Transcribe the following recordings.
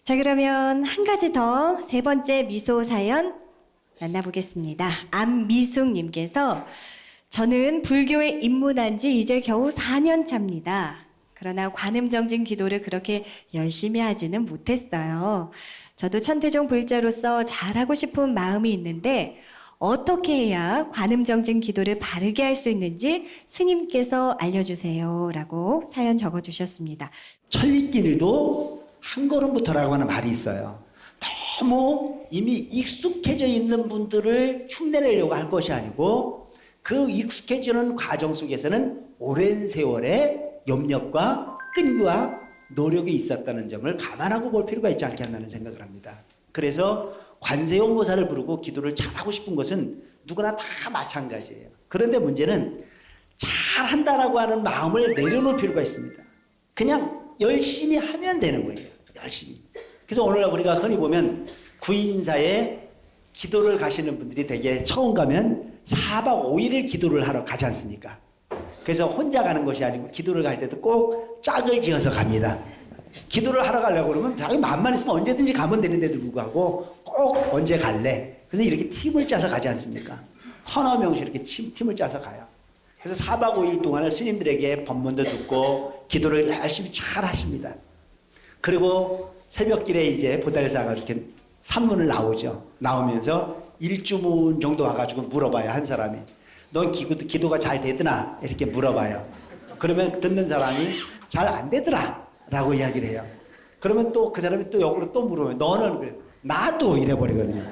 자, 그러면 한 가지 더 세 번째 미소 사연 만나보겠습니다. 안미숙님께서 저는 불교에 입문한 지 이제 겨우 4년 차입니다. 그러나 관음정진 기도를 그렇게 열심히 하지는 못했어요. 저도 천태종 불자로서 잘하고 싶은 마음이 있는데 어떻게 해야 관음정진 기도를 바르게 할 수 있는지 스님께서 알려주세요 라고 사연 적어주셨습니다. 천리길도 한 걸음부터라고 하는 말이 있어요. 너무 이미 익숙해져 있는 분들을 흉내내려고 할 것이 아니고 그 익숙해지는 과정 속에서는 오랜 세월의 염력과 끈기와 노력이 있었다는 점을 감안하고 볼 필요가 있지 않겠나는 생각을 합니다. 그래서 관세음보살을 부르고 기도를 잘하고 싶은 것은 누구나 다 마찬가지예요. 그런데 문제는 잘한다라고 하는 마음을 내려놓을 필요가 있습니다. 그냥 열심히 하면 되는 거예요. 열심히. 그래서 오늘날 우리가 흔히 보면 구인사에 기도를 가시는 분들이 되게 처음 가면 4박 5일을 기도를 하러 가지 않습니까? 그래서 혼자 가는 것이 아니고 기도를 갈 때도 꼭 짝을 지어서 갑니다. 기도를 하러 가려고 그러면 자기 마음만 있으면 언제든지 가면 되는데도 불구하고 꼭 언제 갈래? 그래서 이렇게 팀을 짜서 가지 않습니까? 서너 명씩 이렇게 팀을 짜서 가요. 그래서 4박 5일 동안을 스님들에게 법문도 듣고 기도를 열심히 잘 하십니다. 그리고 새벽길에 이제 보따리사가 이렇게 산문을 나오죠. 나오면서 일주문 정도 와가지고 물어봐요. 한 사람이. 넌 기도가 잘 되더나? 이렇게 물어봐요. 그러면 듣는 사람이 잘 안 되더라 라고 이야기를 해요. 그러면 또 그 사람이 또 역으로 또 물어봐요. 너는? 그래. 나도 이래버리거든요.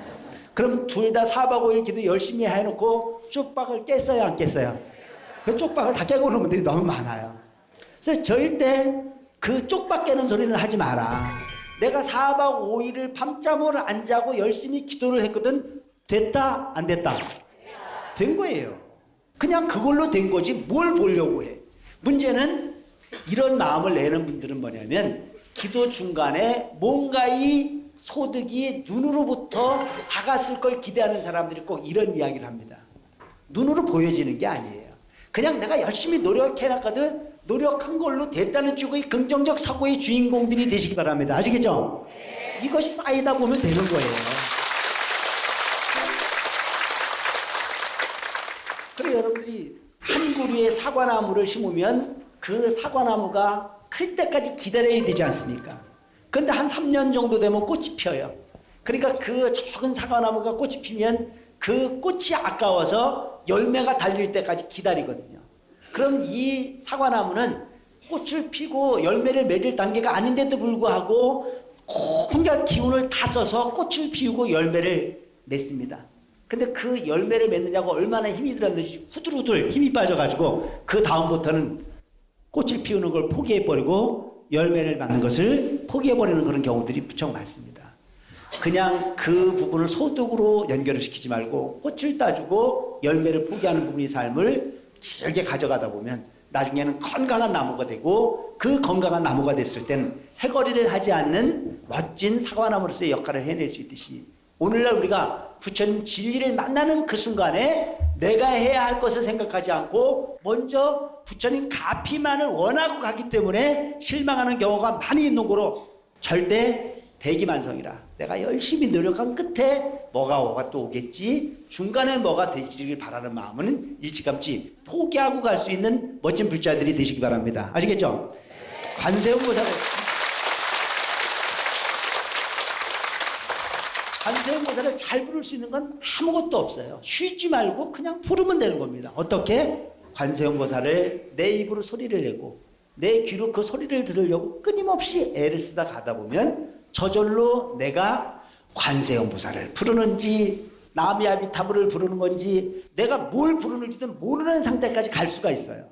그러면 둘 다 4박 5일 기도 열심히 해놓고 쪽박을 깼어요? 안 깼어요? 그 쪽박을 다 깨고 오는 분들이 너무 많아요. 그래서 절대 그 쪽박 깨는 소리는 하지 마라. 내가 4박 5일을 밤잠을 안 자고 열심히 기도를 했거든. 됐다? 안 됐다? 된 거예요. 그냥 그걸로 된 거지 뭘 보려고 해. 문제는 이런 마음을 내는 분들은 뭐냐면 기도 중간에 뭔가 이 소득이 눈으로부터 다가설 걸 기대하는 사람들이 꼭 이런 이야기를 합니다. 눈으로 보여지는 게 아니에요. 그냥 내가 열심히 노력해놨거든. 노력한 걸로 됐다는 쪽의 긍정적 사고의 주인공들이 되시기 바랍니다. 아시겠죠? 이것이 쌓이다 보면 되는 거예요. 그래서 여러분들이 한 그루의 사과나무를 심으면 그 사과나무가 클 때까지 기다려야 되지 않습니까? 그런데 한 3년 정도 되면 꽃이 펴요. 그러니까 그 적은 사과나무가 꽃이 피면 그 꽃이 아까워서 열매가 달릴 때까지 기다리거든요. 그럼 이 사과나무는 꽃을 피고 열매를 맺을 단계가 아닌데도 불구하고 혼자 기운을 다 써서 꽃을 피우고 열매를 맺습니다. 근데 그 열매를 맺느냐고 얼마나 힘이 들었는지 후들후들 힘이 빠져가지고 그 다음부터는 꽃을 피우는 걸 포기해버리고 열매를 맞는 것을 포기해버리는 그런 경우들이 무척 많습니다. 그냥 그 부분을 소득으로 연결을 시키지 말고 꽃을 따주고 열매를 포기하는 부분의 삶을 길게 가져가다 보면 나중에는 건강한 나무가 되고 그 건강한 나무가 됐을 때는 해거리를 하지 않는 멋진 사과나무로서의 역할을 해낼 수 있듯이 오늘날 우리가 부처님 진리를 만나는 그 순간에 내가 해야 할 것을 생각하지 않고 먼저 부처님 가피만을 원하고 가기 때문에 실망하는 경우가 많이 있는 거로 절대 대기만성이라 내가 열심히 노력한 끝에 뭐가 또 오겠지 중간에 뭐가 되기를 바라는 마음은 일찌감치 포기하고 갈 수 있는 멋진 불자들이 되시기 바랍니다. 아시겠죠? 관세음보살을 잘 부를 수 있는 건 아무것도 없어요. 쉬지 말고 그냥 부르면 되는 겁니다. 어떻게? 관세음보살을 내 입으로 소리를 내고 내 귀로 그 소리를 들으려고 끊임없이 애를 쓰다 가다 보면 저절로 내가 관세음보살을 부르는지 나미아비타불을 부르는 건지 내가 뭘 부르는지도 모르는 상태까지 갈 수가 있어요.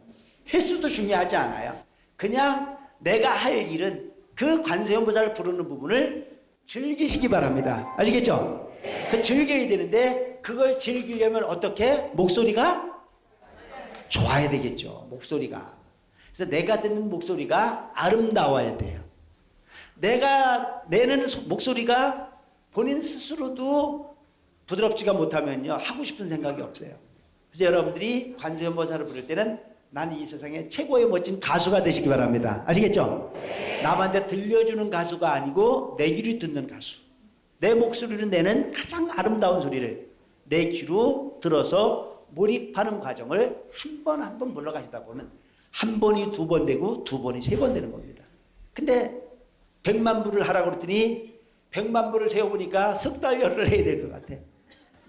횟수도 중요하지 않아요. 그냥 내가 할 일은 그 관세음보살을 부르는 부분을 즐기시기 바랍니다. 아시겠죠? 그 즐겨야 되는데 그걸 즐기려면 어떻게? 목소리가 좋아야 되겠죠. 목소리가. 그래서 내가 듣는 목소리가 아름다워야 돼요. 내가 내는 목소리가 본인 스스로도 부드럽지가 못하면요 하고 싶은 생각이 없어요. 그래서 여러분들이 관세음보살을 부를 때는 나는 이 세상에 최고의 멋진 가수가 되시기 바랍니다. 아시겠죠? 남한테 들려주는 가수가 아니고 내 귀로 듣는 가수. 내 목소리로 내는 가장 아름다운 소리를 내 귀로 들어서 몰입하는 과정을 한 번 한 번 물러가시다 보면 한 번이 두 번 되고 두 번이 세 번 되는 겁니다. 근데 100만 부를 하라고 그랬더니 100만 부를 세워보니까 석 달 열흘을 해야 될 것 같아.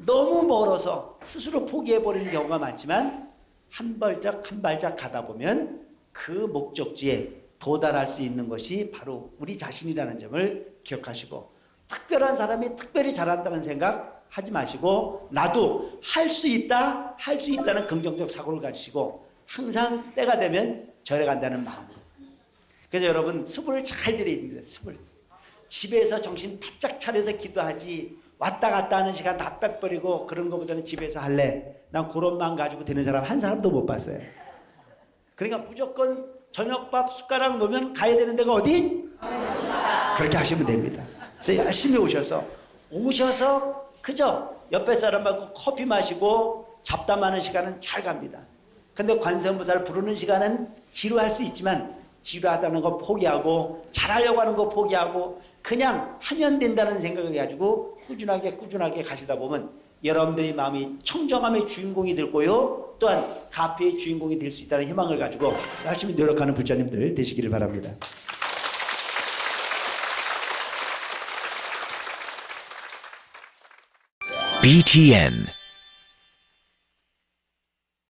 너무 멀어서 스스로 포기해버리는 경우가 많지만 한 발짝 한 발짝 가다 보면 그 목적지에 도달할 수 있는 것이 바로 우리 자신이라는 점을 기억하시고, 특별한 사람이 특별히 잘한다는 생각 하지 마시고 나도 할 수 있다, 할 수 있다는 긍정적 사고를 가지시고 항상 때가 되면 절에 간다는 마음으로. 그래서 여러분 수분을 잘 들여야 됩니다. 수분. 집에서 정신 바짝 차려서 기도하지 왔다 갔다 하는 시간 다 빼버리고 그런 것보다는 집에서 할래. 난 그런 마음 가지고 되는 사람 한 사람도 못 봤어요. 그러니까 무조건 저녁밥 숟가락 놓으면 가야 되는 데가 어디? 그렇게 하시면 됩니다. 그래서 열심히 오셔서 그저 옆에 사람하고 커피 마시고 잡담하는 시간은 잘 갑니다. 근데 관세음보살을 부르는 시간은 지루할 수 있지만 지루하다는 거 포기하고 잘하려고 하는 거 포기하고 그냥 하면 된다는 생각을 가지고 꾸준하게 가시다 보면 여러분들의 마음이 청정함의 주인공이 될 거요, 또한 가피의 주인공이 될 수 있다는 희망을 가지고 열심히 노력하는 불자님들 되시기를 바랍니다. BTN